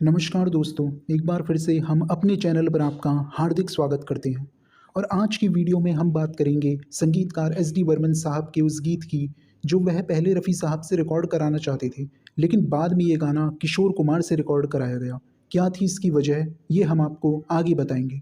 नमस्कार दोस्तों, एक बार फिर से हम अपने चैनल पर आपका हार्दिक स्वागत करते हैं। और आज की वीडियो में हम बात करेंगे संगीतकार एस डी बर्मन साहब के उस गीत की जो वह पहले रफ़ी साहब से रिकॉर्ड कराना चाहते थे, लेकिन बाद में ये गाना किशोर कुमार से रिकॉर्ड कराया गया। क्या थी इसकी वजह, ये हम आपको आगे बताएंगे।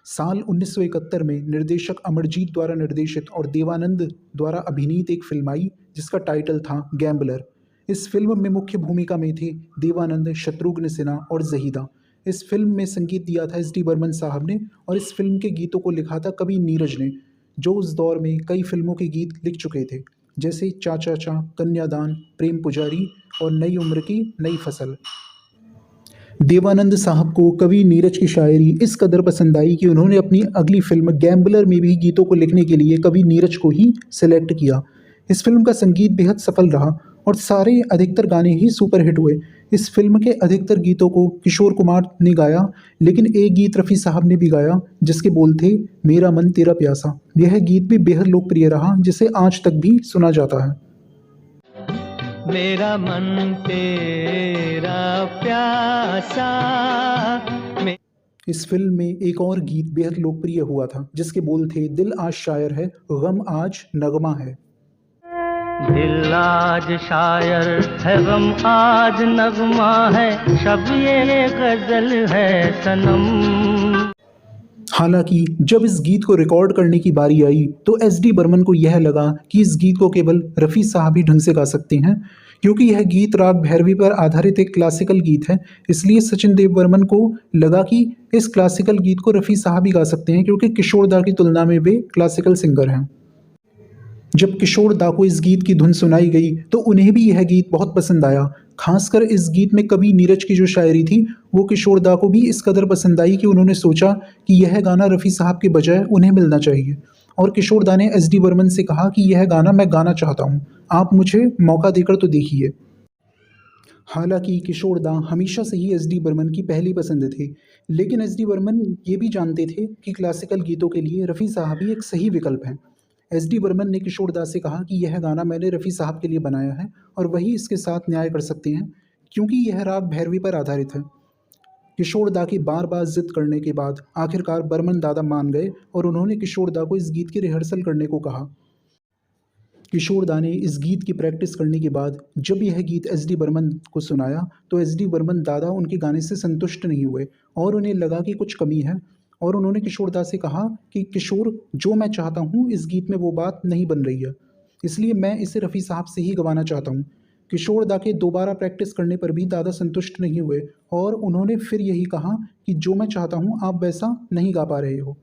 साल 1971 में निर्देशक अमरजीत द्वारा निर्देशित और देवानंद द्वारा अभिनीत एक फिल्म आई जिसका टाइटल था गैम्बलर। इस फिल्म में मुख्य भूमिका में थे देवानंद, शत्रुघ्न सिन्हा और जहीदा। इस फिल्म में संगीत दिया था एस डी बर्मन साहब ने और इस फिल्म के गीतों को लिखा था कवि नीरज ने, जो उस दौर में कई फिल्मों के गीत लिख चुके थे, जैसे चा चा चा, कन्यादान, प्रेम पुजारी और नई उम्र की नई फसल। देवानंद साहब को कवि नीरज की शायरी इस कदर पसंद आई कि उन्होंने अपनी अगली फिल्म गैम्बलर में भी गीतों को लिखने के लिए कवि नीरज को ही सिलेक्ट किया। इस फिल्म का संगीत बेहद सफल रहा और सारे अधिकतर गाने ही सुपरहिट हुए। इस फिल्म के अधिकतर गीतों को किशोर कुमार ने गाया, लेकिन एक गीत रफ़ी साहब ने भी गाया जिसके बोल थे मेरा मन तेरा प्यासा। यह गीत भी बेहद लोकप्रिय रहा, जिसे आज तक भी सुना जाता है। मेरा मन तेरा प्यासा। इस फिल्म में एक और गीत बेहद लोकप्रिय हुआ था जिसके बोल थे दिल आज शायर है, गम आज नगमा है। दिल आज शायर है, गम आज नगमा है, शब ये गजल है सनम। हालांकि जब इस गीत को रिकॉर्ड करने की बारी आई तो एस डी बर्मन को यह लगा कि इस गीत को केवल रफ़ी साहब ही ढंग से गा सकते हैं, क्योंकि यह गीत राग भैरवी पर आधारित एक क्लासिकल गीत है। इसलिए सचिन देव बर्मन को लगा कि इस क्लासिकल गीत को रफ़ी साहब ही गा सकते हैं, क्योंकि किशोर दा की तुलना में वे क्लासिकल सिंगर हैं। जब किशोर दा को इस गीत की धुन सुनाई गई तो उन्हें भी यह गीत बहुत पसंद आया। खासकर इस गीत में कवि नीरज की जो शायरी थी वो किशोर दा को भी इस कदर पसंद आई कि उन्होंने सोचा कि यह गाना रफ़ी साहब के बजाय उन्हें मिलना चाहिए। और किशोर दा ने एस डी बर्मन से कहा कि यह गाना मैं गाना चाहता हूँ, आप मुझे मौका देकर तो देखिए। हालांकि किशोर दा हमेशा से ही एस डी बर्मन की पहली पसंद थे, लेकिन एस डी बर्मन ये भी जानते थे कि क्लासिकल गीतों के लिए रफ़ी साहब ही एक सही विकल्प हैं। एस डी बर्मन ने किशोर दा से कहा कि यह गाना मैंने रफ़ी साहब के लिए बनाया है और वही इसके साथ न्याय कर सकते हैं, क्योंकि यह राग भैरवी पर आधारित है। किशोर दा की बार बार जिद करने के बाद आखिरकार बर्मन दादा मान गए और उन्होंने किशोर दा को इस गीत की रिहर्सल करने को कहा। किशोर दा ने इस गीत की प्रैक्टिस करने के बाद जब यह गीत एस डी बर्मन को सुनाया तो एस डी बर्मन दादा उनके गाने से संतुष्ट नहीं हुए और उन्हें लगा कि कुछ कमी है, और उन्होंने किशोर दा से कहा कि किशोर, जो मैं चाहता हूँ इस गीत में वो बात नहीं बन रही है, इसलिए मैं इसे रफ़ी साहब से ही गवाना चाहता हूँ। किशोर दा के दोबारा प्रैक्टिस करने पर भी दादा संतुष्ट नहीं हुए और उन्होंने फिर यही कहा कि जो मैं चाहता हूँ आप वैसा नहीं गा पा रहे हो।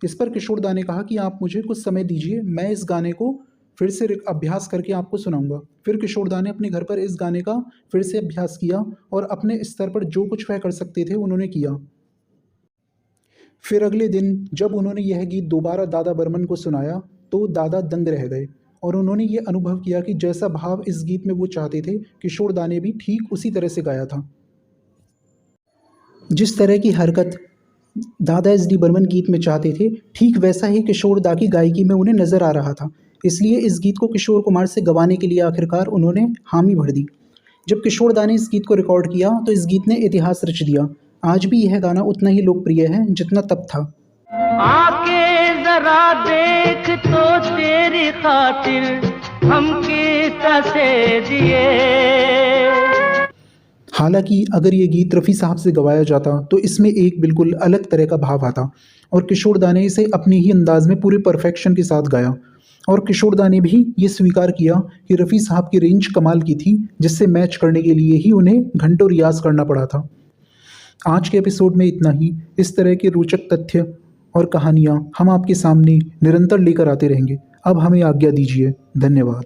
इस पर किशोर दा ने कहा कि आप मुझे कुछ समय दीजिए, मैं इस गाने को फिर से अभ्यास करके आपको सुनाऊंगा। फिर किशोर दा ने अपने घर पर इस गाने का फिर से अभ्यास किया और अपने स्तर पर जो कुछ वह कर सकते थे उन्होंने किया। फिर अगले दिन जब उन्होंने यह गीत दोबारा दादा बर्मन को सुनाया तो दादा दंग रह गए और उन्होंने ये अनुभव किया कि जैसा भाव इस गीत में वो चाहते थे, किशोर दा ने भी ठीक उसी तरह से गाया था। जिस तरह की हरकत दादा एस डी बर्मन गीत में चाहते थे, ठीक वैसा ही किशोर दा की गायकी में उन्हें नज़र आ रहा था। इसलिए इस गीत को किशोर कुमार से गवाने के लिए आखिरकार उन्होंने हामी भर दी। जब किशोर दा ने इस गीत को रिकॉर्ड किया तो इस गीत ने इतिहास रच दिया। आज भी यह गाना उतना ही लोकप्रिय है जितना तब था। आके जरा देख तो तेरी खातिर हम किससे दिए। हालांकि अगर ये गीत रफ़ी साहब से गवाया जाता तो इसमें एक बिल्कुल अलग तरह का भाव आता और किशोर दा ने इसे अपने ही अंदाज में पूरे परफेक्शन के साथ गाया। और किशोर दा ने भी ये स्वीकार किया कि रफ़ी साहब की रेंज कमाल की थी, जिससे मैच करने के लिए ही उन्हें घंटों रियाज़ करना पड़ा था। आज के एपिसोड में इतना ही। इस तरह के रोचक तथ्य और कहानियाँ हम आपके सामने निरंतर लेकर आते रहेंगे। अब हमें आज्ञा दीजिए। धन्यवाद।